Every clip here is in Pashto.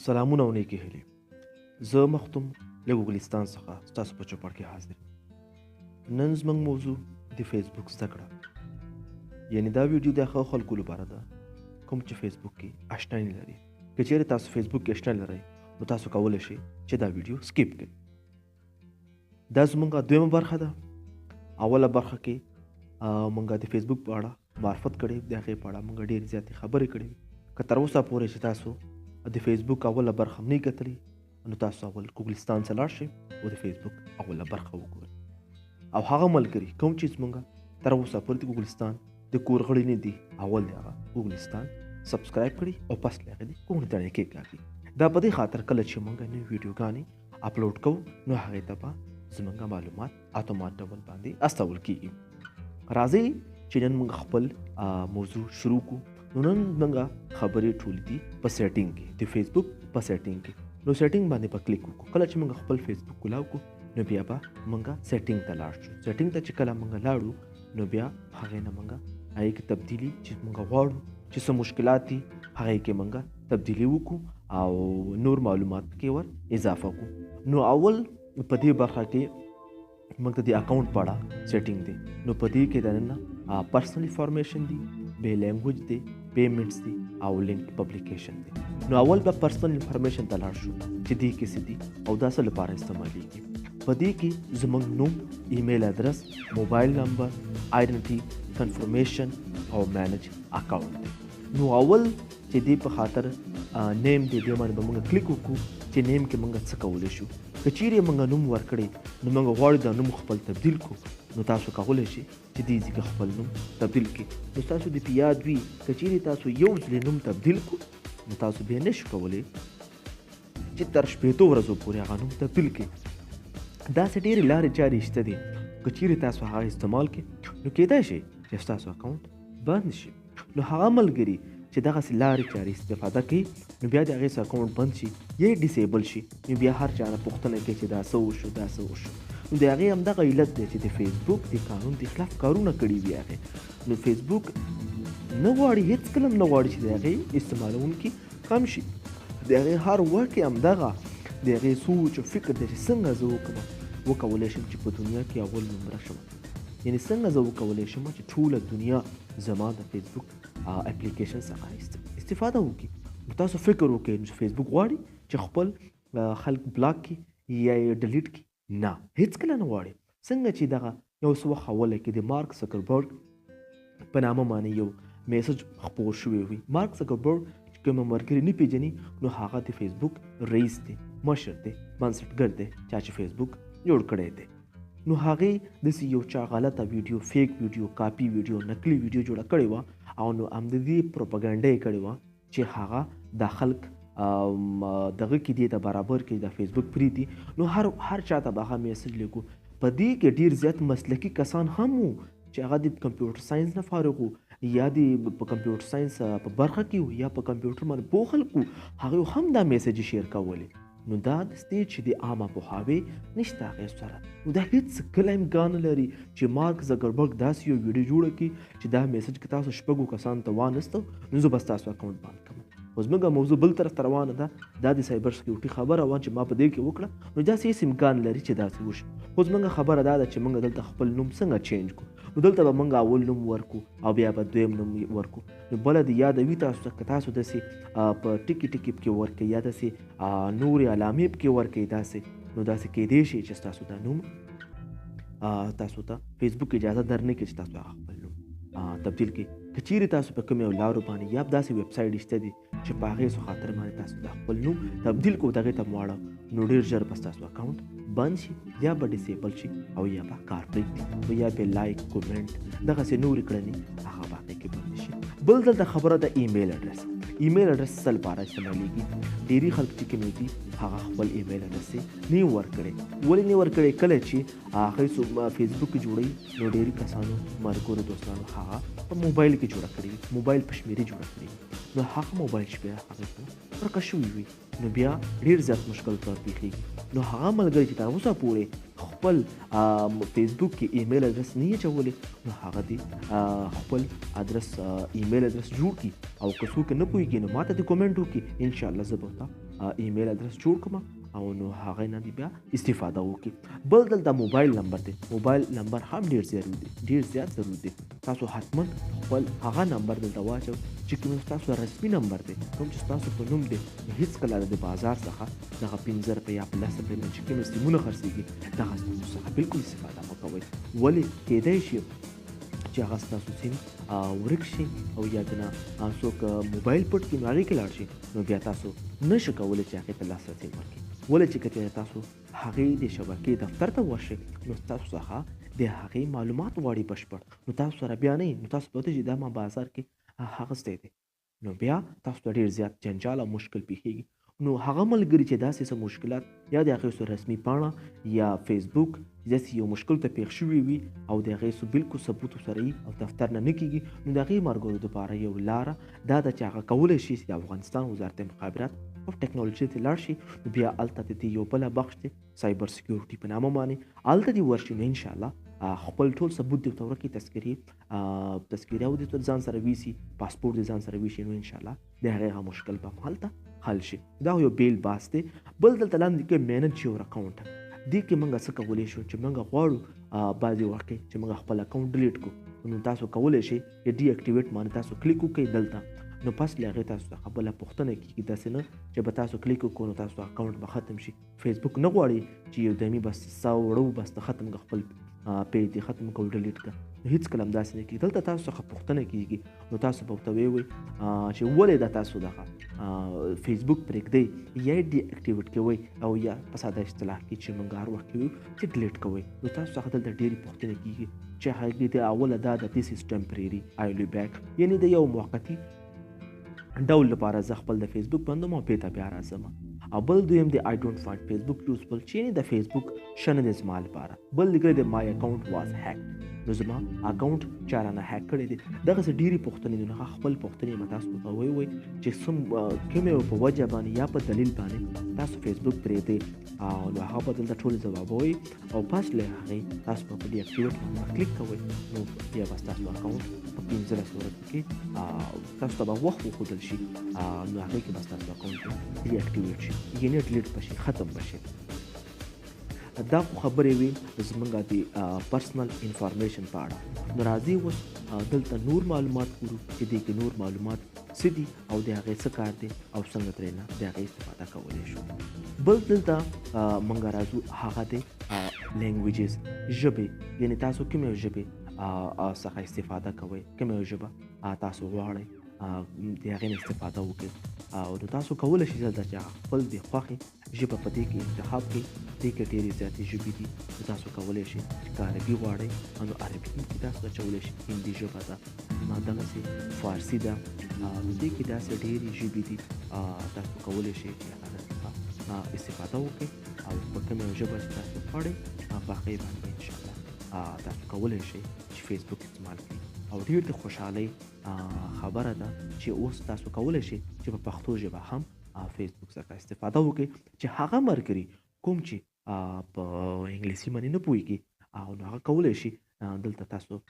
سلامونه او نیکې هیلې. زه مختوم له ګوګلستان څخه ستاسو په چوپړ کې حاضر یم. نن زموږ موضوع د فیسبوک زده کړه، یعنې دا ویډیو د هغه خلکو لپاره ده کوم چې فیسبوک کې اشنا نه لري. که چیرې تاسو فیسبوک کې اشنا لرئ نو تاسو کولی شئ چې دا ویډیو سکیپ کړئ. دا زموږ دویمه برخه ده. اوله برخه کې موږ د فیسبوک په اړه معرفت کړی، د هغې په اړه موږ ډېرې زیاتې خبرې کړې وي. که تر اوسه پورې چې تاسو د فیسبوک اوله برخه هم نه کتلی نو تاسو اول ګوګلستان ته لاړ شئ او د فیسبوک اوله برخه وګورئ. او هغه ملګري کوم چې زموږ تر اوسه پورې د ګوګلستان د کور غړي نه دي، اول د هغه ګوګلستان سبسکرایب کړي او پس له هغې د کوڼې تڼۍ کېکاږي. دا په دې خاطر کله چې موږ نوې ویډیوګانې اپلوډ کوو نو هغې ته به زموږ معلومات اتومات ډول باندې استول کېږي. راځئ چې نن موږ خپل موضوع شروع کړو. نو نن موږ خبرې ټولې دي په سیټینګ کې، د فیسبوک په سیټینګ کې. نو سیټینګ باندې په کلیک وکړو. کله چې موږ خپل فیسبوک کولاو کړو نو بیا به موږ سیټینګ ته لاړ شو. سیټینګ ته چې کله موږ لاړو نو بیا هغې نه موږ هغې کې تبدیلي چې موږ غواړو چې څه مشکلات دي هغې کې موږ تبدیلي وکړو او نور معلومات پکې ور اضافه کړو. نو اول په دې برخه کې موږ ته د اکاونټ په اړه سیټینګ دی. نو په دې کې دننه پرسنل انفارمیشن دی، به لینګویج دی، پیمنټس دی او لینک پبلیکیشن دی. نو اول به پرسنل انفارمیشن ته لاړ شو چې دې کې څه دي او دا څه لپاره استعمالیږي. په دې کې زموږ نوم، ایمیل ادرس، موبایل نمبر، آیډنټي کنفرمیشن او مینج اکاونټ دی. نو اول چې دې په خاطر نیم دی، دې باندې به موږ کلیک وکړو چې نیم کې موږ څه کولی شو. که چیرې موږ نوم ورکړی نو موږ غواړو دا نوم خپل تبدیل کړو نو تاسو کولی شئ چې دې ځای کې خپل نوم تبدیل کړئ. نو تاسو دې په یاد وي که چیرې تاسو یو ځلې نوم تبدیل کړو نو تاسو بیا نشئ کولی چې تر 15 ورځو پورې هغه نوم تبدیل کړئ. داسې ډېرې لارې چارې شته دي. که چیرې تاسو هغه استعمال کړئ نو کیدای شي چې ستاسو اکاونټ بند شي. نو هغه ملګري چې دغسې لارې چارې استفاده کوي نو بیا د هغې اکاونټ بند شي یا ډیسیبل شي نو بیا هر چا نه پوښتنه کوي چې دا څه وشو دا څه وشو. نو د هغې همدغه علت دی چې د فیسبوک د قانون د خلاف کارونه کړي وي هغې. نو فیسبوک نه غواړي، هېڅکله هم نه غواړي چې د هغې استعمالوونکي کم شي. د هغې هر وخت یې همدغه د هغې سوچ او فکر دی چې څنګه زه وکولی شم چې په دنیا کې اول نمره شم، یعنې څنګه زه وکولی شم چې ټوله دنیا زما د فیسبوک اپلیکیشن څخه استفاده وکړي. نو تاسو فکر وکړئ چې فیسبوک غواړي چې خپل خلک بلاک کړي یا یې ډیلیټ کړي؟ نه، هېڅکله نه غواړي. څنګه چې دغه یو څه وخت اوله کې د مارک زکربرګ په نامه باندې یو میسج خپور شوی وي. مارک زکربرګ چې کوم ملګري نه پېژني نو هغه د فیسبوک رئیس دی، مشر دی، بنسټګر دی، چا چې فیسبوک جوړ کړی دی. نو هغې داسې یو چا غلطه ویډیو، فیک ویډیو، کاپي ویډیو، نقلي ویډیو جوړه کړې وه او نو همدې پروپاګنډه یې کړې وه چې هغه دا خلک دغه کې دې ته برابر کړي، د فیسبوک فری دي. نو هر چا ته به هغه میسج لیکو. په دې کې ډېر زیات مسلکي کسان هم وو چې هغه د کمپیوټر ساینس نه فارغ وو یا د په کمپیوټر ساینس په برخه کې وو یا په کمپیوټر باندې پوه خلک وو، هغوی هم دا میسج شیر کولې. نو دا دستې چې د عامه پوهاوی نشته هغې سره. نو دا هېڅ کله امکان نه لري چې مارک زکربرګ داسې یو ویډیو جوړه کړي چې دا میسج که تاسو 6 کسانو ته وانستو نو زه به ستاسو اکاونټ بند کړم. خو زموږ موضوع بل طرف ته روانه ده، دا د سایبر سکیورټي خبره وه چې ما په دې کې وکړه. نو داسې هېڅ امکان لري چې داسې وشي. خو زموږ خبره دا ده چې موږ دلته خپل نوم څنګه چینج کړو. نو دلته به موږ اول نوم ورکړو او بیا به دویم نوم ورکړو. نو بله د یاده وي تاسو ته که تاسو داسې په ټکي ټکي پکې ورکړئ یا داسې نورې علامې پکې ورکړئ داسې، نو داسې کیدای شي چې ستاسو دا نوم تاسو ته فیسبوک اجازه درنه کړي چې تاسو هغه خپل نوم تبدیل کړئ. که چیرې تاسو په کوم یو لارو باندې یا داسې ویب سایټ شته دي چې په هغې څه خاطر باندې تاسو د خپل نوم تبدیل کړو دغې ته مواړه نو ډېر ژر به ستاسو اکاونټ بند شي یا به ډیسیبل شي او یا به کار پرېږدي یا به لایک، کومنټ، دغسې نورې کړنې هغه به هغې کې بندې شي. بل دلته خبره د ایمیل اډرس. ایمیل اډرس څه لپاره استعمالیږي؟ ډېرې خلک چې کوم دي هغه خپل ایمیل اډرس یې نه ورکړی. ولې نه ورکړی؟ کله چې هغه څوک فیسبوک جوړوي نو ډېرې کسانو ملګرو دوستانو هغه په موبایل کې جوړه کړې وي، موبایل په شمېرې جوړه کړې وي. نو هغه موبایل شمېره هغې ته ورکه شوې وي نو بیا ډېر زیات مشکل ته پېښېږي. نو هغه ملګری چې تر اوسه پورې خپل فیسبوک کې ایمیل اډرس نه یې اچولی نو هغه دې خپل ادرس ایمیل اډرس جوړ کړي او که څوک نه پوهېږي نو ما ته دې کومنټ وکړي، انشاءالله زه به ورته ایمیل ادرس جوړ کړم او نو هغه نه بیا استفاده وکړي. بل دلته موبایل نمبر دی. موبایل نمبر هم ډیر زیات ضروري دی. تاسو حتما خپل هغه نمبر دلته واچو چې کوم تاسو رسمي نمبر دی، کوم چې تاسو په نوم دی. هیڅ کله د بازار څخه دغه 15 روپۍ یا 10 روپۍ چې کوم سیمونه خرڅېږي دغه څخه بالکل استفاده مه کوئ. ولې کیدای شي چې هغه ستاسو سیم ورک شي او یا دنه څوک موبایل پټ کړي نو هغې کې لاړ شي، نو بیا تاسو نشئ کولی چې هغې ته لاسرسی ورکړئ. ولې چې که تاسو هغې د شبکې دفتر ته ورشئ نو ستاسو څخه د هغې معلومات غواړي بشپړ، نو تاسو سره بیا نه نو تاسو پوهېږئ چې دا ما بازار کې اخیستی دی، نو بیا تاسو ته ډېر زیات جنجال او مشکل پیښیږي. نو هغه ملګري چې داسې څه مشکلات یا د هغې څه رسمي پاڼه یا فیسبوک داسې یو مشکل ته پیښ شوي وي او د هغې څه بالکل ثبوت سره وي او دفتر نه کېږي، نو د هغې ملګرو دپاره یو لاره دا ده چې هغه کولی شي چې د افغانستان وزارت مخابرات او ټکنالوژي ته لاړ شي، نو بیا هلته د دې یو بله بخش دی سایبر سکیورټي په نامه باندې، هلته دې ورشي نو انشاءالله خپل ټول ثبوت دې ورته ورکړي، تذکیره او دې ځان سره ویسي، پاسپورټ دې ځان سره ویسي، نو انشاءالله د هغې هغه مشکل به هم هلته حل شي. دا یو بیل باس دی. بل دلته لاندې کې مینج یور اکاونټ دې کې موږ څه کولی شو چې موږ غواړو بعضې وخت کې چې موږ خپل اکاونټ ډیلیټ کړو، نو تاسو کولی شئ چې ډي اکټیویټ باندې تاسو کلیک وکړئ دلته، نو پس له هغې تاسو څخه بله پوښتنه کېږي، داسې نه چې به تاسو کلیک وکړو نو تاسو اکاونټ به ختم شي. فیسبوک نه غواړي چې یو دمي بس وړو بس ختم کړه خپل پیج دې ختم کړو ډیلیټ کړه، نو هېڅ کله هم داسې نه کېږي. دلته تاسو څخه پوښتنه کېږي نو تاسو به ورته ووایئ چې ولې دا تاسو دغه فیسبوک پرېږدئ یا یې ډي اکټیویټ کوئ او یا په ساده اصطلاح کې چې موږ هر وخت کوو چې ډیلیټ کوئ، نو تاسو څخه دلته ډېرې پوښتنې کېږي چې هغې د اوله دا د دیس از ټمپرري آی ویل بی بیک، یعنې د یو موقتي ډول لپاره زه خپل د فیسبوک بندوم او بېرته بیا راځم. او بل دویم د آی ډونټ فایند فیسبوک یوزفل چې یعنې د فیسبوک ښه نه دی زما لپاره. بل لیکلی دی مای اکاونټ واز هیکډ، نو زما اکاونټ چا رانه هیک کړی دی. دغسې ډېرې پوښتنې دي، نو هغه خپل پوښتنې به تاسو ته ووایئ چې کومې په وجه باندې یا په دلیل باندې تاسو فیسبوک پرېږدئ، نو هغه به دلته ټول ځوابوئ او پس له هغې تاسو به په ډي اکټیویټ باندې کلیک کوئ، نو بیا به ستاسو اکاونټ په 15 ورځو کې تاسو ته به وخت وښودل شي، نو هغې کې به ستاسو اکاونټ ډي اکټیویټ شي، یعنې ډیلیټ به شي، ختم به شي. دا خو خبرې وي زموږ د پرسنل انفارمیشن په اړه. نو راځئ اوس دلته نور معلومات ګورو چې دې کې نور معلومات څه دي او د هغې څه کار دی او څنګه ترېنه د هغې استفاده کولی شو. بل دلته موږ راځو هغه دی لینګویجز، ژبې، یعنې تاسو کومې ژبې څخه استفاده کوئ، کومې ژبه تاسو غواړئ د هغې نه استفاده وکړئ، او نو تاسو کولی شئ دلته چې خپل د خوښې ژبه په دې کې انتخاب کړئ. دې کې ډېرې زیاتې ژبې دي، نو تاسو کولی شئ چې که عربي غواړئ نو عربي کې تاسو اچولی شئ، هندي ژبه ده، دغسې فارسي ده، دې کې داسې ډېرې ژبې دي، تاسو کولی شئ چې هغه څخه استفاده وکړئ او په کومه ژبه چې تاسو غواړئ په هغې باندې انشاءالله تاسو کولی شئ چې فیسبوک استعمال کړئ. او ډېر د خوشحالۍ خبره ده چې اوس تاسو کولی شئ چې په پښتو ژبه هم فیسبوک څخه استفاده وکړئ چې هغه ملګري کوم چې په انګلیسي باندې نه پوهېږي نو هغه کولی شي دلته تاسو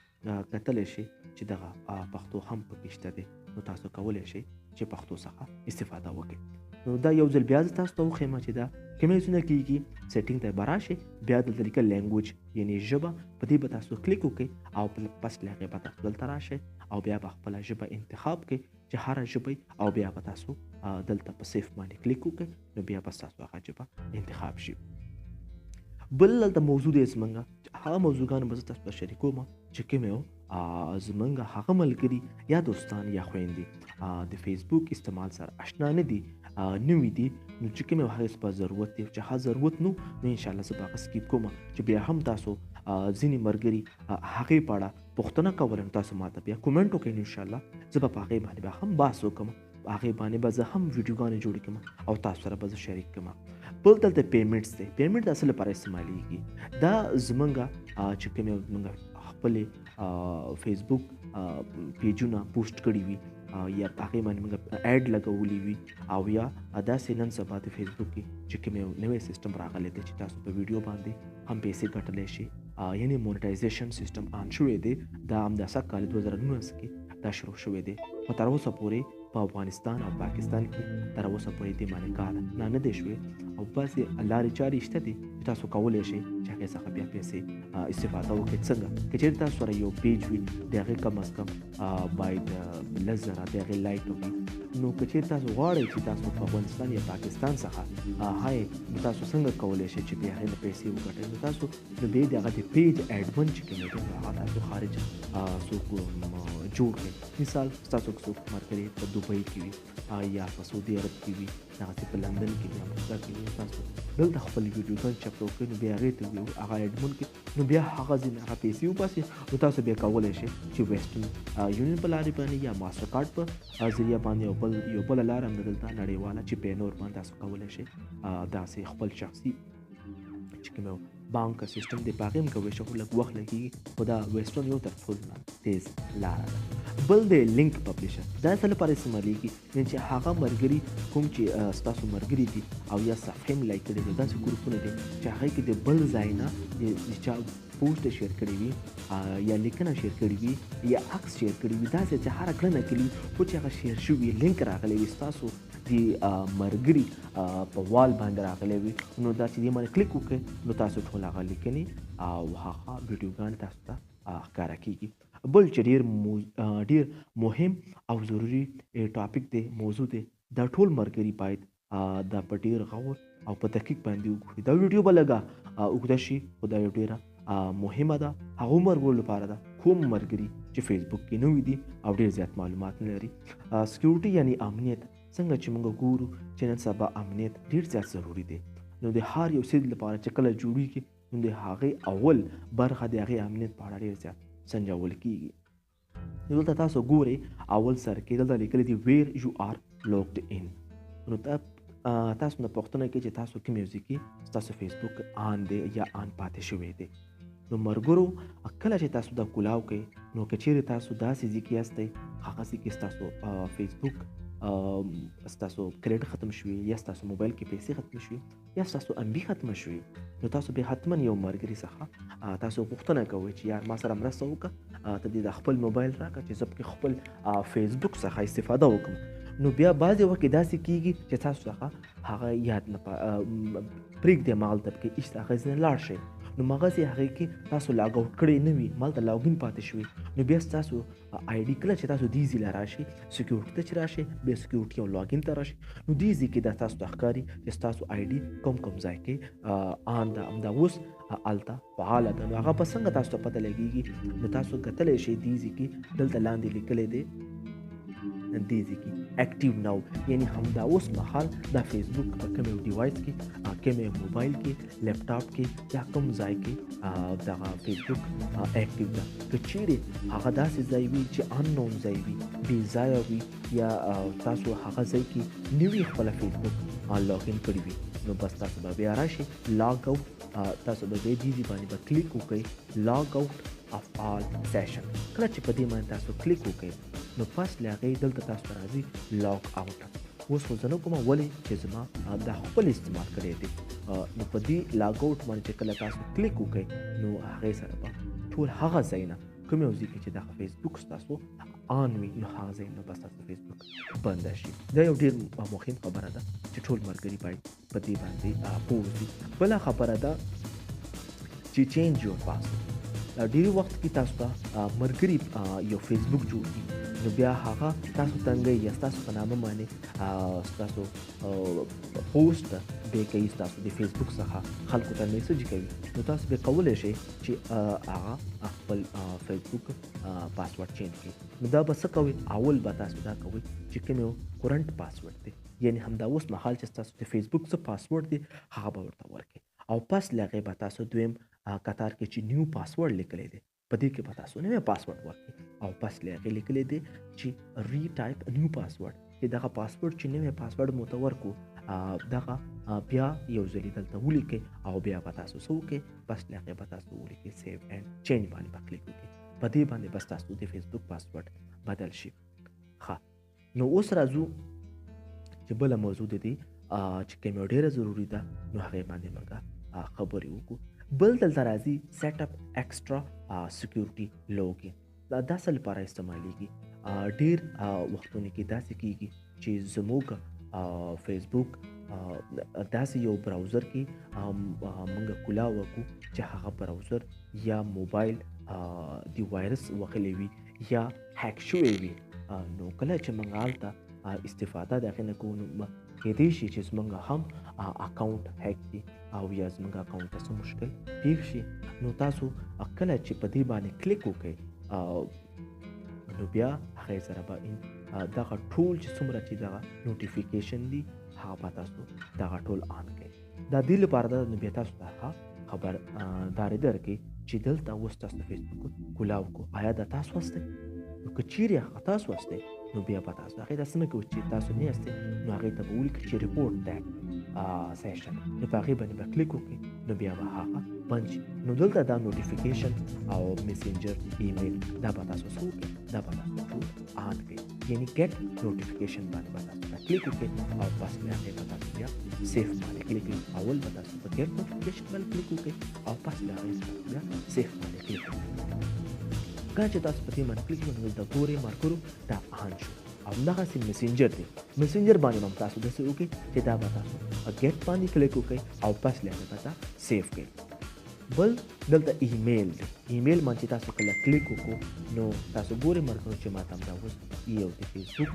کتلی شئ چې دغه پښتو هم پکې شته دی، نو تاسو کولی شئ چې پښتو څخه استفاده وکړئ. نو دا یو ځل بیا زه تاسو ته وښیم چې دا کومې ځایونه کېږي. سیټینګ ته به راشئ، بیا دلته لیکل لینګویج یعنې ژبه، په دې به تاسو کلیک وکړئ او پس له هغې به تاسو دلته راشئ او بیا به خپله ژبه انتخاب کړئ چې هره ژبه او بیا به تاسو دلته په سیف باندې کلیک وکړئ، نو بیا به ستاسو هغه ژبه انتخاب شي. بل دلته موضوع دی زموږ هغه موضوعګانې به زه تاسو ته شریکوم چې کومې زموږ هغه ملګري یا دوستان یا خویندې د فیسبوک استعمال سره اشنا نه دي، نوي دي، نو چې کومې هغې په ضرورت دی چې هغه ضرورت نو انشاءالله زه به هغه سکیپ کوم چې بیا هم تاسو ځینې ملګري هغې په اړه پوښتنه کوله نو تاسو ماته بیا کومنټ وکړئ، انشاءالله زه به په هغې باندې بیا هم بحث وکړم، هغې باندې به زه هم ویډیوګانې جوړې کړم او تاسو سره به زه شریک کړم. بل دلته پیمنټس دی. پیمنټ د څه لپاره استعمالیږي؟ دا زموږ چې کومې موږ خپلې فیسبوک پیجونه پوسټ کړي وي یا په هغې باندې موږ ایډ لګولی وي او یا داسې نن سبا د فیسبوک کې چې کوم یو نوی سیسټم راغلی دی چې تاسو په ویډیو باندې هم پیسې ګټلی شئ، یعنې مونیټایزیشن سیسټم آن شوی دی. دا همداسې کال 2019 کې دا شروع شوی دی، خو تر اوسه پورې په افغانستان او پاکستان کې تر اوسه پورې دې باندې کار نه دی شوی او باسې لارې چارې شته دي چې تاسو کولی شئ چې هغې څخه بیا پیسې استفاده وکړئ. څنګه که چېرې تاسو سره یو پیج وي د هغې کم از کم باید 10,000 د هغې لایک وي، نو که چېرې تاسو غواړئ چې تاسو په افغانستان یا پاکستان څخه هاي نو تاسو څنګه کولی شئ چې د هغې نه پیسې وګټئ. نو تاسو نو بیا د هغه د پیج ایډمن چې کوم دی هغه تاسو خارج څوک جوړ کړئ. مثال ستاسو څوک ملګري په دوبۍ کې وي یا په سعودي عرب کې وي، دغسې په لندن کې وي، امریکا کې وي، تاسو دلته خپل ویډیوګان چاپ وکړئ نو بیا هغې ته هغه ایډمن کې نو بیا هغه ځینې هغه پیسې وباسي. نو تاسو بیا کولی شئ چې ویسټرن یونین په لارې باندې یا ماسټر کارډ په ذریعه باندې یو بله لاره هم دلته نړیواله چې پینور باندې تاسو کولی شئ داسې خپل شخصي چې کوم بانک سیستم دی په هغې هم کولی شئ، خو لږ وخت لګېږي، خو دا ویسټرن یو تر ټولو نه تیز لاره ده. بل د لینک پبلیشر دا څه لپاره استعمالیږي؟ یعنې چې هغه ملګري کوم چې ستاسو ملګري دي او یا صفحې م لایک کړي دي، داسې ګروپونه دي چې هغې کې د بل ځای نه د چا پوسټ شیر کړي وي یا لیکنه شیر کړي وي یا عکس شیر کړي وي، داسې چې هره کړنه کړي وي خو چې هغه شیر شوي لینک راغلی وي ستاسو د ملګري په وال باندې راغلی وي، نو دا چې دې باندې کلیک وکړئ نو تاسو ټول هغه لیکنې او هغه ویډیوګان تاسو ته ښکاره کېږي. بل چې ډېر مهم او ضروري ټاپک دی، موضوع دی، دا ټول ملګري باید دا په ډېر غور او په دقیق باندې وګوري. دا ویډیو به لږه اوږده شي خو دا یو ډېره مهمه ده هغو ملګرو لپاره ده کوم ملګري چې فیسبوک کې نوي دي او ډېر زیات معلومات نه لري. سکیورټي یعنی امنیت، څنګه چې موږ ګورو چې نن سبا امنیت ډېر زیات ضروري دی، نو د هر یو څیز لپاره چې کله جوړېږي نو د هغې اول برخه د هغې امنیت په اړه ډېر زیات سنجول کېږي. دلته تاسو ګورئ اول سر کې دلته لیکلی دي ویر یو آر لوګډ ان، نو تاسو نه پوښتنه کوي چې تاسو کوم یو ځای کې ستاسو فیسبوک آن دی یا آن پاتې شوی دی. نو ملګرو کله چې تاسو دا کولاو کوئ نو که چیرې تاسو داسې ځای کې یاستئ هغه ځای کې ستاسو فیسبوک ستاسو کریډټ ختم شوي یا ستاسو موبایل کې پیسې ختم شوي یا ستاسو ام بي ختمه شوي، نو تاسو بیا حتما یو ملګري څخه تاسو پوښتنه کوئ چې یار ما سره مرسته وکړه ته دې د خپل موبایل راکړه چې زه پکې خپل فیسبوک څخه استفاده وکړم. نو بیا بعضې وخت کې داسې کېږي چې تاسو څخه هغه یاد نه پرېږدي مالته پکې ایسته هغه ځینې لاړ شئ، نو مغسې هغې کې تاسو لاګ آوټ کړی نه وي، مالته لاګین پاتې شوي، نو بیا ستاسو آی ډي کله چې تاسو دې ځای له راشئ سکیورټي ته چې راشئ بیا سکیورټي او لاګین ته راشئ نو دې ځای کې دا تاسو ته ښکاري چې ستاسو آی ډي کوم ځای کې آن ده، همدا اوس هلته فعاله ده. نو هغه به څنګه تاسو ته پته لګېږي؟ نو تاسو کتلی شئ دې ځای کې دلته لاندې لیکلی دی دې ځای کې اکټیو ناو، یعنی همدا اوس مهال دا فیسبوک په کوم یو ډیوایس کې کوم یو موبایل کې لیپټاپ کې یا کوم ځای کې دغه فیسبوک اکټیو ده. که چیرې هغه داسې ځای وي چې اننون ځای وي، بې ځایه وي یا تاسو هغه ځای کې نوي خپله فیسبوک لاګین کړي وي نو بس تاسو به بیا راشئ لاګ آوټ، تاسو به دې ځای باندې به کلیک وکړئ لاګ آوټ of all session. کله چې په دې باندې تاسو کلیک وکړئ نو پس له هغې دلته تاسو ته راځي لاګ آوټ. اوس خو زه نه کومه ولې چې زما دا خپل استعمال کړی دی، نو په دې لاګ آوټ باندې چې کله تاسو کلیک وکړئ نو هغې سره به ټول هغه ځایونه کوم یو ځای کې چې دغه فیسبوک ستاسو آن وي نو هغه ځای نه به ستاسو فیسبوک بنده شي. دا یو ډېر مهم خبره ده چې ټول ملګري باید په دې باندې پوه اوسي. بله خبره ده چې چینج یور پاسورډ. ډېری وخت کې تاسو ته ملګري یو فیسبوک جوړ کړي نو بیا هغه تاسو تنګوي یا ستاسو په نامه باندې ستاسو پوسټ بیا کوي ستاسو د فیسبوک څخه خلکو ته میسج کوي، نو تاسو بیا کولی شئ چې هغه خپل فیسبوک پاسورډ چینج کړي. نو دا به څه کوئ؟ اول به تاسو دا کوئ چې کوم یو کرنټ پاسورډ دی، یعنی همدا اوس مهال چې ستاسو د فیسبوک څه پاسورډ دی هغه به ورته ورکړئ او پس له هغې به تاسو دویم کتار کې چې نیو پاسورډ لیکلی دی په دې کې به تاسو نوی پاسورډ ورکړئ او پس له هغې لیکلی دی چې ری ټایپ نیو پاسورډ، چې دغه پاسورډ چې نوی پاسورډ مو ته ورکړو دغه بیا یو ځلې دلته ولیکئ او بیا به تاسو څه وکړئ؟ پس له هغې به تاسو ولیکئ سیو اینډ چینج باندې به کلیک وکړئ، په دې باندې بس تاسو د فیسبوک پاسورډ بدل شي. ښه، نو اوس راځو چې بله موضوع د دې چې کوم یو ډېره ضروري ده نو هغې باندې موږ خبرې وکړو. بل دلته راځي سیټ اپ ایکسټرا سکیورټي لوګین. دا څه لپاره استعمالیږي؟ ډیر وختونه کې داسې کیږي چې زموږ فیسبوک داسې یو براوزر کې موږ کولا وکړو چې هغه براوزر یا موبایل د وایرس وهلی وي یا هیک شوی وي. نو کله چې موږ هلته استفاده د هغې نه کوو نو کیدای شي چې زموږ هم اکاونټ هیک کړي او یا زموږ اکاونټ ته څه مشکل پیښ شي. نو تاسو کله چې په دې باندې کلیک وکړئ نو بیا هغې سره به دغه ټول چې څومره چې دغه نوټیفیکیشن دي هغه به تاسو دغه ټول آن کړئ. دا دې لپاره ده نو بیا تاسو ته خبرداری درکړي چې دلته اوس تاسو فیسبوک کولاو کو آیا دا تاسو واستئ. نو که چیرې هغه تاسو واستئ نو بیا به تاسو هغې ته څه نه کوئ چې تاسو نه یاستئ نو هغې ته به ولیکئ چې ریپورټ دیټ سیشن. نو په هغې باندې به کلیک وکړئ نو بیا به هغه بند شي. نو دلته دا نوټیفیکیشن او میسنجر ایمیل دا به تاسو څه وکړئ دا به تاسو آن کړئ یعنی ګیټ نوټیفیکیشن باندې به تاسو کلیک وکړئ او بس بیا هغې به تاسو بیا سیف باندې کلیک کړئ. اول به تاسو په ګیټ نوټیفیکیشن باندې کلیک وکړئ او پس بیا هغې بیا سیف باندې کلیک وکړئ. کله چې تاسو په دې باندې کلیک وکړئ نو دلته ګورئ مارکرو دا آن شو. او همدغسې میسنجر دی میسنجر باندې هم تاسو داسې وکړئ چې دا به تاسو ګیټ باندې کلیک وکړئ او پس بیا هغې به تاسو سیف کړئ. بل دلته ایمیل دی ایمیل باندې چې تاسو کله کلیک وکړو نو تاسو ګورئ مارکرو چې ما ته همدا اوس یو د فیسبوک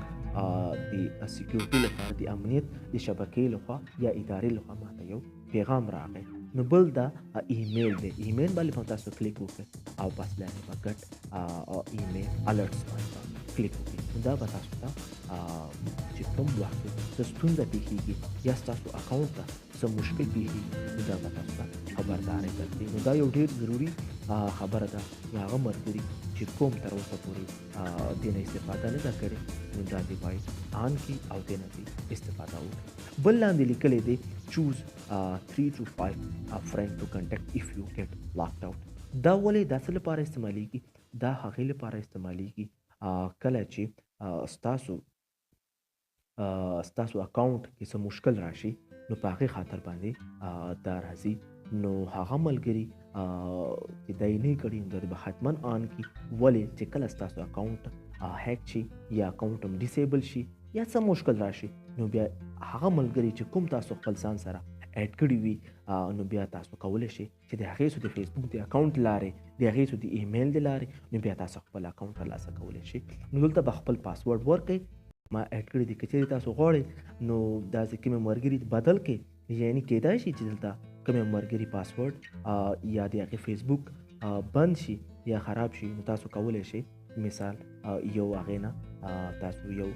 د سکیورټي لپاره د امنیت د شبکې لخوا یا ادارې لخوا ما ته یو پیغام راغی. نو بل دا ایمیل دی ایمیل باندې هم تاسو کلیک وکړئ او پس بیا هغې به ګډ ایمیل الرټس باندې کلیک وکړئ. نو دا به تاسو ته چې کوم وخت کې څه ستونزه پیښیږي یا ستاسو اکاونټ ته څه مشکل پیښیږي نو دا به تاسو ته خبرداری درکړي. نو دا یو ډېر ضروري خبره ده چې هغه ملګري چې کوم تر اوسه پورې دې نه استفاده نه ده کړې نو دا دې باید آن کړي او دې نه دې استفاده وکړي. بل لاندې لیکلی دی choose 3 to 5 friend to contact if you get locked out. دا ولې دا څه لپاره استعمالیږي دا هغې لپاره استعمالیږي کله چې ستاسو اکاونټ کې څه مشکل راشي نو په هغې خاطر باندې دا راځي. نو هغه ملګري چې دا یې نه کړي نو دا به حتما آن کړي ولې چې کله ستاسو اکاونټ هیک شي یا اکاونټ هم ډیسیبل شي یا څه مشکل راشي نو بیا هغه ملګري چې کوم تاسو خپل ځان سره اډ کړي وي نو بیا تاسو کولی شئ چې د هغې څو د فیسبوک د اکاونټ لارې د هغې څو د ایمیل د لارې نو بیا تاسو خپل اکاونټ ترلاسه کولی شئ. نو دلته به خپل پاسورډ ورکړئ ما اډ کړي دي که چیرې تاسو غواړئ نو داسې کومې ملګري بدل کړئ یعنې کیدای شي چې دلته کومې ملګري پاسورډ یا د هغې فیسبوک بند شي یا خراب شي نو تاسو کولی شئ مثال یو هغې نه تاسو یو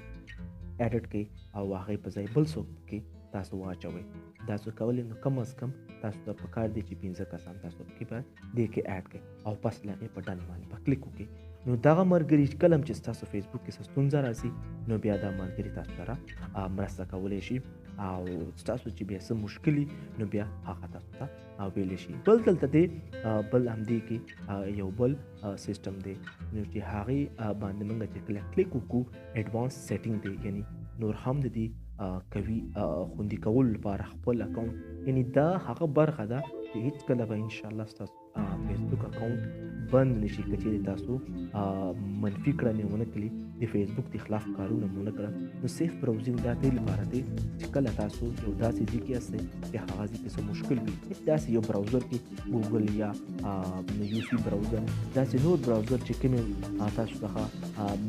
ایډټ کړئ او هغې په ځای بل څوک کې تاسو واچوئ. تاسو کولی نو کم از کم تاسو ته پکار دی چې 15 کسان تاسو کې به دې کې ایډ کړئ او پس له هغې په ډن باندې به کلیک وکړئ. نو دغه ملګري کله هم چې ستاسو فیسبوک کې څه ستونزه راسي نو بیا دا ملګري تاسو سره مرسته کولی شي او ستاسو چې بیا څه مشکل نو بیا هغه تاسو ته ویلی شي. بل دلته دی بل همدې کې یو بل سیسټم دی نو چې هغې باندې موږ چې کله کلیک وکړو ایډوانس سیټینګ دی یعنی نور هم د دې کوي خوندي کولو لپاره خپل اکاونټ یعنی دا هغه برخه ده چې هیڅ کله به انشاءالله ستاسو فیسبوک اکاونټ بند نشي که چیرې تاسو منفي کړنې ونه کړي د فیسبوک د خلاف کارونه مو ونه کړل نو سیف براوزینګ دا دې لپاره دی چې کله تاسو یو داسې ځای کې یاستئ چې هغه ځای کې څه مشکل وي داسې یو براوزر کې ګوګل یا یو سی براوزر داسې نور براوزر چې کومې تاسو څخه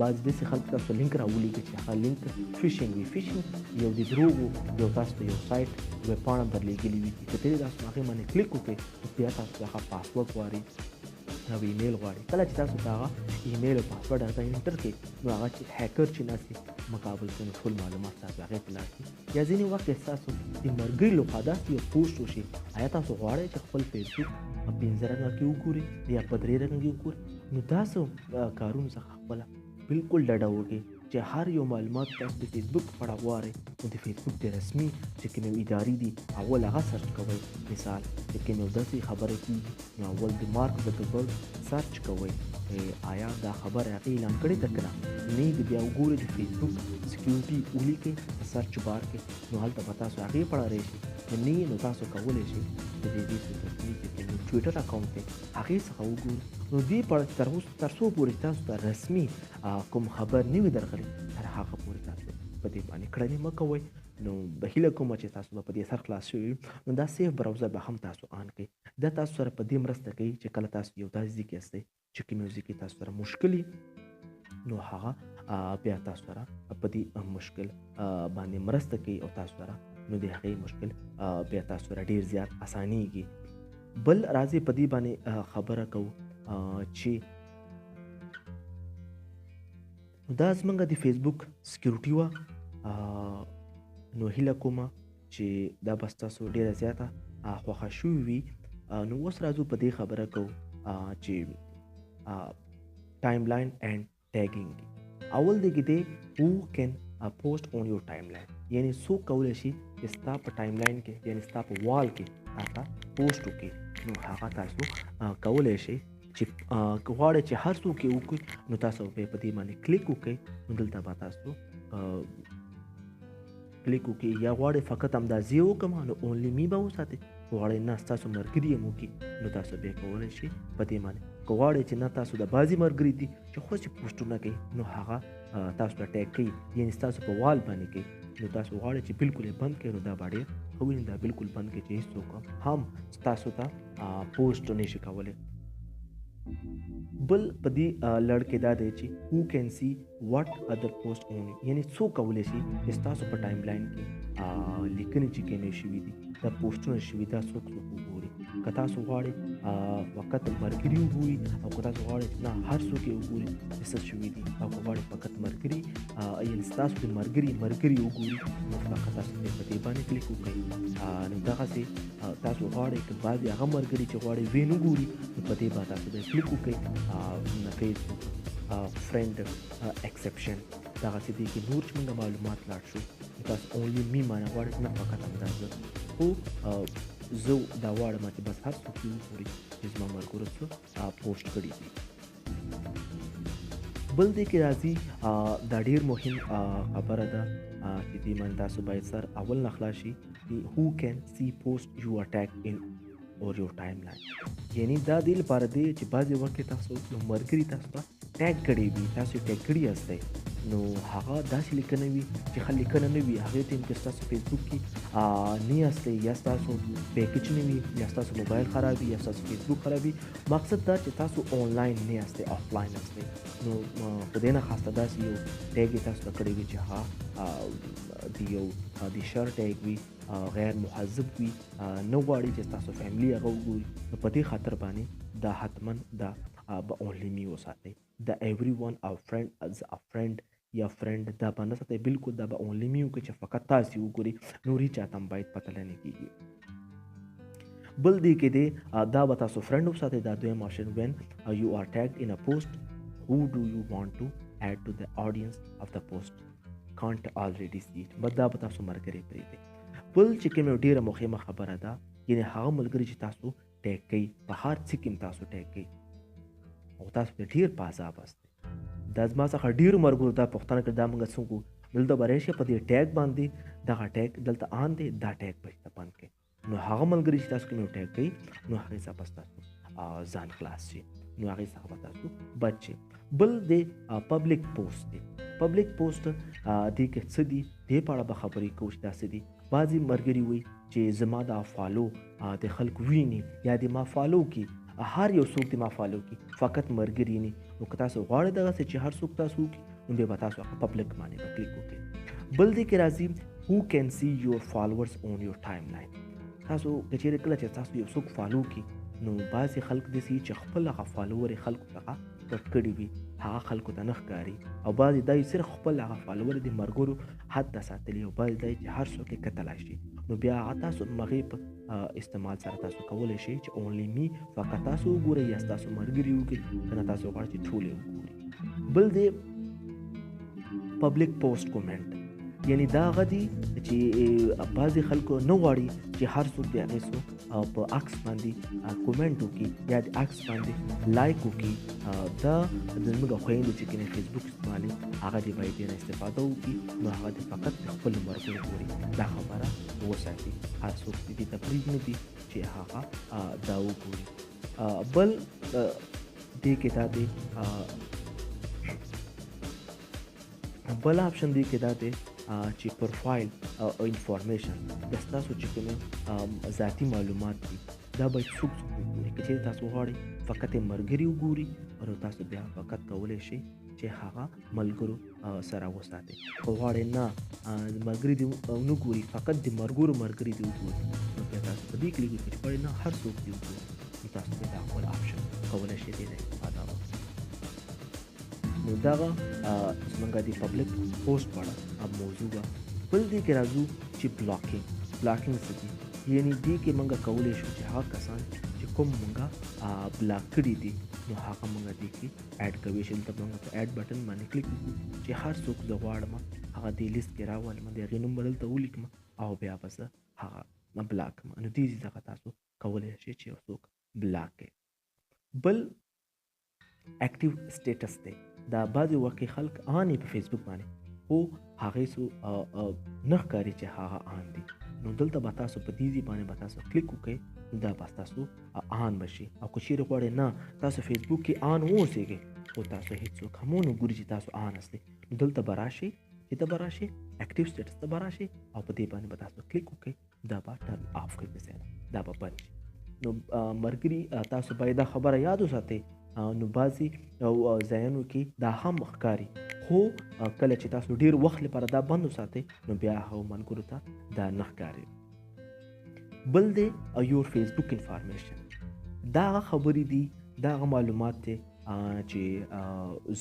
بعض داسې خلک تاسو لینک راولیږي چې هغه لینک فیشنګ وي. فیشنګ یو د دروغو یو تاسو ته یو سایټ ویبپاڼه درلېږلي وي چې کله تاسو هغې باندې کلیک وکړئ بیا تاسو څخه پاسورډ غواړي او ایمیل غواړي. کله چې تاسو ته هغه ایمیل او پاسورډ هغه انټر کړئ نو هغه چې هیکر چې ناستي مقابل کوي نو ټول معلومات تاسو هغې ته لاړ شي یا ځینې وخت ستاسو د مرګري لخوا داسې یو پوسټ وشي آیا تاسو غواړئ چې خپل فیسبوک په 15 رنګه کې وګورئ یا په 3 رنګه کې وګورئ نو داسې کارونو څخه خپله بالکل ډډه وکړئ چې هر یو معلومات تاسو د فیسبوک په اړه غواړئ نو د فیسبوک د رسمي چې کوم ادارې دي اول هغه سرچ کوئ. مثال چې کوم یو داسې خبره کېږي نو اول د مارک زکربرګ سرچ کوئ آیا دا خبره هغې اعلان کړې ده که نه. نه د بیا وګورئ د فیسبوک سکیورټي ولیکئ په سرچ بار کې نو هلته به تاسو هغې پړاری شي. نه نو تاسو کولی شئ د دې رسمي چې کوم ټویټر اکاونټ دی هغې څخه وګورئ. نو دې تر څو پورې تاسو ته رسمي کوم خبر نه وي درغلی تر هغه پورې تاسو په دې باندې کړنې مه کوئ. نو به هیله کومه چې تاسو به په دې سر خلاص شوي نو دا سیف براوزر به هم تاسو آن کړئ. دا تاسو سره په دې مرسته کوي چې کله تاسو یو داسې ځای کې یاستئ چې کوم یو ځای کې تاسو سره مشکل نو هغه بیا تاسو سره په دې مشکل باندې مرسته کوي او تاسو سره نو د هغې مشکل بیا تاسو سره ډېر زیات اسانیږي. بل راځي په دې باندې خبره کوو چې دا زمونږ د فیسبوک سکیورټي وه. نو هیله کومه چې دا بس تاسو ډېره زیاته خوښه شوي وي. نو اوس راځو په دې خبره کوو چې ټایم لاین اینډ ټیګینګ. اول دی کې دی هو کین پوسټ اون یور ټایم لاین، یعنی څوک کولی شي چې ستا په ټایم لاین کې یعنی ستا په وال کې هغه پوسټ وکړي. نو هغه تاسو کولی شئ چې غواړئ چې هر څوک یې وکړي نو تاسو په دې باندې کلیک وکړئ. نو دلته به تاسو کلیک وکړئ. یا غواړئ فقط همداسې وکړم نو اونلی می به وساتئ. غواړئ نه ستاسو ملګري یې وکړي نو تاسو بیا کولی شئ په دې باندې. که غواړئ چې نه تاسو د بعضې ملګري دي چې خوښ پوسټونه کوي نو هغه تاسو ته ټیګ کوي یعنی ستاسو په وال باندې کوي. نو تاسو غواړئ چې بالکل یې بند کړئ نو دا به ډېر ښه وي. دا بالکل بند کړئ چې هېڅوک هم ستاسو ته پوسټ نه شي کولی. بل په دې لړ کې دا دی چې هو کین سی واټ ادر پوسټ اون، یعنی څوک کولی شي چې ستاسو په ټایم لاین کې لیکنې چې کومې شوي دي دا پوسټونه شوي دا څوک وګوري. که تاسو غواړئ فقط ملګري وګوري او که تاسو غواړئ نه هر څوک یې وګوري چې څه شوي دي او که غواړئ فقط ملګري یعنې ستاسو د ملګري وګوري نو فقط تاسو په دې باندې کلیک وکړئ. نو دغسې تاسو غواړئ که بعضې هغه ملګري چې غواړئ ویې نه ګوري نو په دې باندې تاسو بیا کلیک وکړئ. فیسبوک فرینډ ایکسپشن دغسې دی کې نور چې موږ معلومات لاړ شو تاسو اونلی می معنی غواړئ نه فقط همدا زه خو زه دا غواړم چې بس هر څوک یې وګوري چې زما ملګرو څه پوسټ کړي دي. بل دی کې راځي دا ډېر مهم خبره ده چې دې باندې تاسو باید سر اول نه خلاص شي چې هو کین سی پوسټ یو اټیک ان اور یور ټایم لاین. یعنی دا دې لپاره دی چې بعضې وخت کې تاسو یو ملګري تاسو ته ټیګ کړی وي تاسو یې ټیګ کړي یاستئ نو هغه داسې لیکنه وي چې ښه لیکنه نه وي هغې ټایم کې ستاسو فیسبوک کې نه یاستئ یا ستاسو پیکج نه وي یا ستاسو موبایل خراب وي یا ستاسو فیسبوک خراب وي. مقصد دا چې تاسو آنلاین نه یاستئ آفلاین یاستئ. نو په دې نه خاصه داسې یو ټیګ یې تاسو ته کړی وي چې هغه د یو د شر ټیګ وي غیر مهذب وي نه غواړي چې ستاسو فیملي هغه وګوري. نو په دې خاطر باندې دا حتما دا به اونلی می وساتئ. دا ایوری ون او فرینډ از ا فرینډ یا فرینډ دا باندې ساتئ. بالکل دا به اونلی می وکړي چې فقط تاسو وګوري نور هېچا ته هم باید پته نه کېږي. بل دی کې دی دا به تاسو فرینډ وساتئ. دا دویم آپشن وین یو آر ټیګډ ان ا پوسټ هو ډو یو وانټ ټو ایډ ټو د آډینس اف د پوسټ کانټ آلریډي سی اټ. بس دا به تاسو ملګري پرېږدئ. بل چې کوم یو ډېره مهمه خبره ده یعنې هغه ملګري چې تاسو ټیګ کوئ په هر څه کې تاسو ټیګ کوئ او تاسو پرې ډېر په عذاب استئ. دا زما څخه ډېرو ملګرو دا پوښتنه کړې دا موږ څه وکړو. دلته به راشئ په دې ټیګ باندې دغه ټیګ دلته آن دی دا ټیګ به ته بند کړئ. نو هغه ملګري چې تاسو کوم یو ټیګ کوي نو هغې څخه به ستاسو ځان خلاص شي نو هغې څخه به تاسو بچ شئ. بل دی پبلیک پوسټ دی. پبلیک پوسټ دې کې څه دي دې په اړه به خبرې کوو چې دا څه دي. بعضې ملګري وایي چې زما دا فالو د خلکو ویني یا د ما فالو کړي هر یو څوک د ما فالو کړي فقط ملګري نه. نو که تاسو غواړئ دغسې چې هر څوک تاسو وکړي نو بیا به تاسو هغه پبلیک باندې به کلیک وکړئ. بل دې کې راځي هو کین سی یور فالوورز اون یور ټایم لاین. تاسو که چېرې کله چې تاسو یو څوک فالو کړي نو بعضې خلک داسې چې خپل هغه فالوور یې خلکو څخه پټ کړي وي هغه خلکو ته نه ښکاري او بعضې دا یې صرف خپل هغه فالوور د ملګرو حد ته ساتلي او بعضې دا یې چې هر څوک یې کتلی شي. نو بیا هغه تاسو هغې په استعمال سره تاسو کولی شئ چې اونلی می فقط تاسو وګورئ یا ستاسو ملګري وګوري که نه تاسو غواړئ چې ټول یې وګورئ. بل دی پبلیک پوسټ کومنټ. یعنی دا هغه دي چې بعضې خلکو نه غواړي چې هر څوک د هغې څو په عکس باندې کومنټ وکړي یا د عکس باندې لایک وکړي. دا زموږ خویندې چې کومې فیسبوک استعمالوي هغه دې باید ډېره استفاده وکړي، نو هغه دې فقط د خپلو ملګرو پورې دا خبره وساتي. هر څوک دې ته پرېږدي نه دي چې هغه دا وګوري. بل دې کې دا دی بل آپشن دی کې دا دی چې پروفایل او انفارمیشن د ستاسو چې کوم ذاتي معلومات دي دا باید څوک وګوري. که چېرې تاسو غواړئ فقط یې ملګري وګوري نو تاسو بیا فقط کولی شئ چې هغه ملګرو سره وساتئ. که غواړئ نه ملګري دې ونه ګوري فقط د ملګري دې وګوري نو بیا تاسو په دې کلیک وکړئ چې غواړئ نه هر څوک دې وګوري نو تاسو بیا دا خپل آپشن کولی شئ دې نه استفاده وکړئ. نو دغه زمونږ د پبلک پوسټ په اړه موضوع ده. بل دې کې راځو چې بلاکینګ څه دي. یعنې دې کې موږ کولی شو چې هغه کسان چې کوم موږ بلاک کړي دي نو هغه موږ دې کې اډ کولی شو. دلته موږ په اډ بټن باندې کلیک وکړو چې هر څوک زه غواړم هغه دې لیست کې راولم، د هغې نوم به دلته ولیکم او بیا به زه هغه بلاک کړم. نو دې څخه تاسو کولی شئ چې یو څوک بلاک کړئ. بل اکټیو سټیټس دی. دا بعضې وقت خلک آن په فیسبوک باندې خو هغې څو نه ښکاري چې هغه آن دي. نو دلته به تاسو په دې باندې به تاسو کلیک وکړئ نو دا به تاسو آن بشي. او که چیرې غواړئ نه تاسو فیسبوک کې آن واوسېږئ خو تاسو هېڅوک هم ونه ګوري چې تاسو آن هستئ نو دلته به راشئ چې ته به راشئ اکټیو سټیټس ته به راشئ او په دې باندې به تاسو کلیک وکړئ دا به ټرن آف کړئ مثلا دا به بند شي. نو ملګري تاسو باید دا خبره یاد وساتئ. نو بعضې ځایونو کې دا هم ښکاري خو کله چې تاسو ډېر وخت لپاره دا بند وساتئ نو بیا هغو ملګرو ته دا نه ښکاري. بل دی یور فیسبوک انفارمیشن. دا هغه خبرې دي دا هغه معلومات دی چې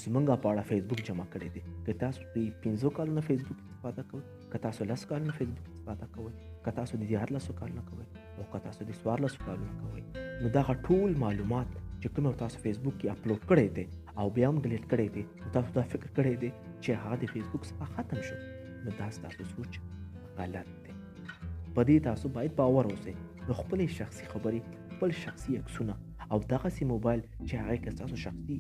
زمونږ په اړه فیسبوک جمع کړی دی. که تاسو د 15 کالو نه فیسبوک استفاده کوئ، که تاسو 10 کالو نه فیسبوک استفاده کوئ، که تاسو د 14 کالو نه کوئ او که تاسو د 14 کالو نه کوئ نو دغه ټول معلومات چې کوم تاسو فیسبوک کې اپلوډ کړی دی او بیا هم ډیلیټ کړی دی تاسو دا فکر کړی دی چې هغه د فیسبوک څخه ختم شو نو دا ستاسو سوچ غلط دی. په دې تاسو باید باور اوسئ. نو خپلې شخصي خبرې، خپل شخصي عکسونه او دغسې موبایل چې هغې کې ستاسو شخصي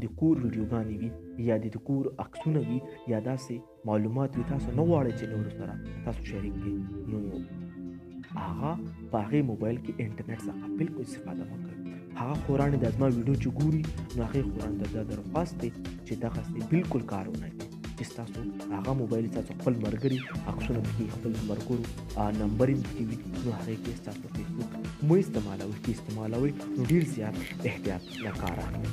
د کور ویډیوګانې وي یا د کور عکسونه وي یا داسې معلومات وي تاسو نه غواړئ چې نورو سره تاسو شریک کړئ نو هغه په هغې موبایل کې انټرنټ څخه بلکل استفاده مه کوئ. هغه خورانې د زما ویډیو چې ګوري نو هغې خوران د دا درخواست دی چې دغسې بلکل کار ونه کړي چې ستاسو هغه موبایل ستاسو خپل ملګري عکسونه پکې خپل ملګرو نمبر یې پکې وي نو هغې کې ستاسو فیسبوک مه استعمالوئ. که استعمالوئ نو ډېر زیات احتیاط نه کار اخلئ.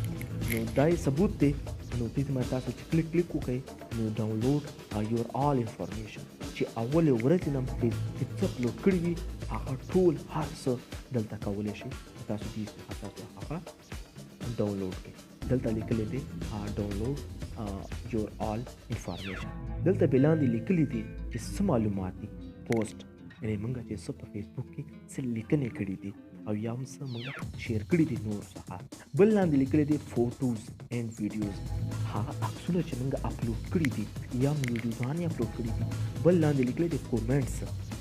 نو دا یې ثبوت دی. نو دې باندې تاسو چې کلیک وکړئ نو ډاونلوډ یور آل انفارمیشن چې اولې ورځې نه فیسبوک کې څه اپلوډ کړي وي هغه ټول هر څه دلته کولی شئ تاسو دې څخه تاسو هغه ډاونلوډ کړئ. دلته لیکلی دی ډاونلوډ یور آل انفارمیشن. دلته بې لاندې لیکلی دي چې څه معلومات دي پوسټ یعنې موږ چې څه په فیسبوک کې څه لیکنې کړي دي او یا هم څه موږ شیر کړي دي نور څخه. بل لاندې لیکلی دی فوټوز اینډ ویډیوز هغه عکسونه چې موږ اپلوډ کړي دي یا هم ویډیوګانې اپلوډ کړي دي. بل لاندې لیکلی دی کومنټس.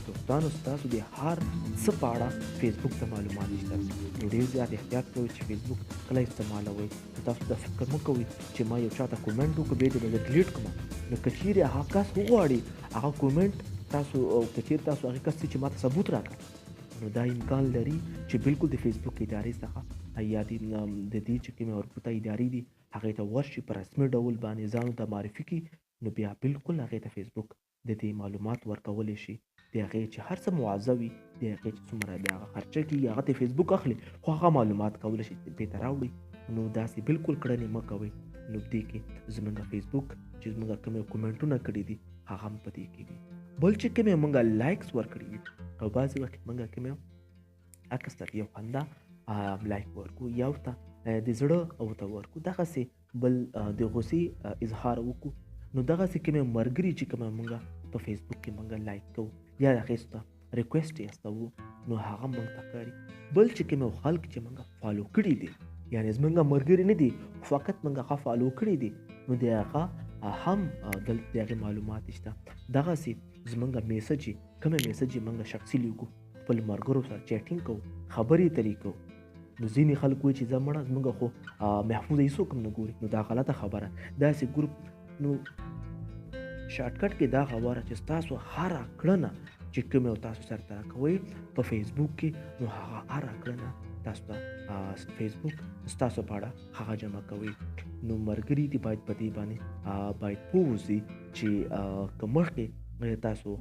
دوستانو ستاسو د هر څه په اړه فیسبوک ته معلومات شته نو ډېر زیات احتیاط کوئ چې فیسبوک کله استعمالوئ تاسو دا فکر مه کوئ چې ما یو چاته کومنټ وکړو بیا دې به زه ډیلیټ کړم. نو که چیرې هغه کس وغواړي هغه کومنټ تاسو او که چیرې تاسو هغې کس چې ما ته ثبوت راکړه نو دا امکان لري چې بلکل د فیسبوک ادارې څخه یا د دې چې کومې ورپورته ادارې دي هغې ته ورشي په رسمي ډول باندې ځان ته معرفي کړي نو بیا بلکل هغې ته فیسبوک د دې معلومات ورکولی شي. د هغې چې هر څه معاوضه وي د هغې چې څومره د هغه خرچه کېږي هغه ته فیسبوک اخلي خو هغه معلومات کولی شي بېرته راوړي. نو داسې بلکل کړنې مه کوئ. نو دې کې زموږ فیسبوک چې زموږ کومې کومنټونه کړي دي هغه هم په دې کې وي. بل چې کومې موږ لایکس ورکړي وي او بعضې وخت موږ کومې عکس ته یو خندا لایک ورکړو یا ورته د زړه ورته ورکړو دغسې بل د غوسې اظهار وکړو نو دغسې کومې ملګري چې کومه موږ په فیسبوک کې موږ لایک کوو یا هغې ته ریکویسټ یې استوو نو هغه موږ ته ښکاري. بل چې کومې خلک چې موږ فالو کړي دي یعنې زموږ ملګري نه دي فقط موږ هغه فالو کړي دي نو د هغه هم دلته د هغې معلومات شته. دغسې زمونږ میسج کومه میسج موږ شخصي لیکو خپل ملګرو سره چیټینګ کوو خبرې اترې کوو نو ځینې خلک وایي چې زه مړه زموږ خو محفوظ هېڅوک هم نه ګوري نو دا غلطه خبره داسې ګروپ نو شارټکټ کې دا خبره چې ستاسو هره کړنه چې کومه تاسو سره کوئ په فیسبوک کې نو هغه هره کړنه تاسو ته فیسبوک ستاسو په اړه هغه جمع کوي نو ملګري دې باید په دې باندې باید پوه اوسي چې که مخکې تاسو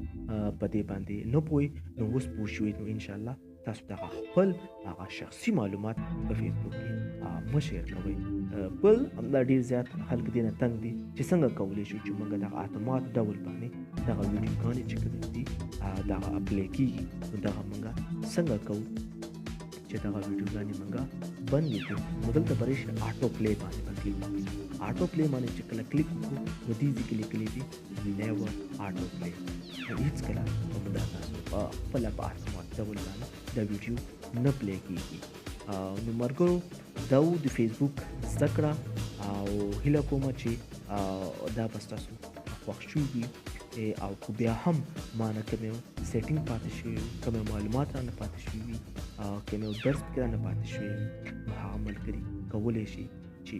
په دې باندې نه پوهئ نو اوس پوه شوئ نو انشاءالله تاسو دغه خپل هغه شخصي معلومات په فیسبوک کې مه شیر کوئ بل همدا ډېر زیات خلک دې نه تنګ دي چې څنګه کولی شو چې موږ دغه اتومات ډول باندې دغه ویډیوګانې چې کومې دي دغه اپلی کېږي نو دغه موږ څنګه کوو چې دغه ویډیوګانې موږ بند کړو نو دلته به راشي آټو پلی باندې به کلیک وکړو آټو پلی باندې چې کله کلیک وکړو نو دې ځای کې لیکلی دي نیور آټو پلی نو هېڅکله به دا تاسو په خپله په اتومات ډول باندې دا ویډیو نه پلی کېږي نو ملګرو دا و د فیسبوک زده کړه او هیله کومه چې دا به ستاسو خوښ شوي وي او که بیا هم ما نه کوم یو سیټینګ پاتې شوی کوم معلومات رانه پاتې شوي وي کوم یو درس پکې رانه پاتې شوی وي نو هغه ملګري کولی شي چې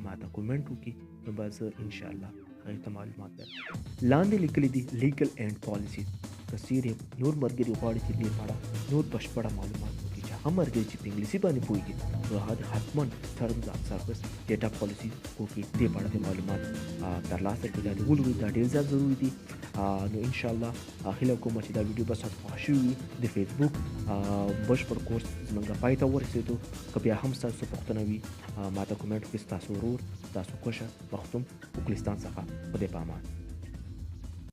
ما ته کومنټ وکړي نو به زه انشاءالله هغې ته معلومات درکړم لاندې لیکلي دي لیګل اینډ پالیسي که چیرې نور ملګري غواړي چې دې په اړه نور بشپړه معلومات وکړي چې هغه ملګري چې په انګلیسي باندې پوهېږي نو هغه د حتما ټرمز اف سروس ډیټا پالیسي وکړي دې په اړه د معلومات ترلاسه کړي دا د ولولي دا ډېر زیات ضروري دي نو انشاءالله هیله کومه چې دا ویډیو به ستاسو خوښ شوي وي د فیسبوک بشپړ کورس زموږ پای ته ورسېدو که بیا هم ستاسو پوښتنه وي ما ته کومنټ وکړئ ستاسو ورور ستاسو کوشه مختوم وکلستان څخه خدای په امان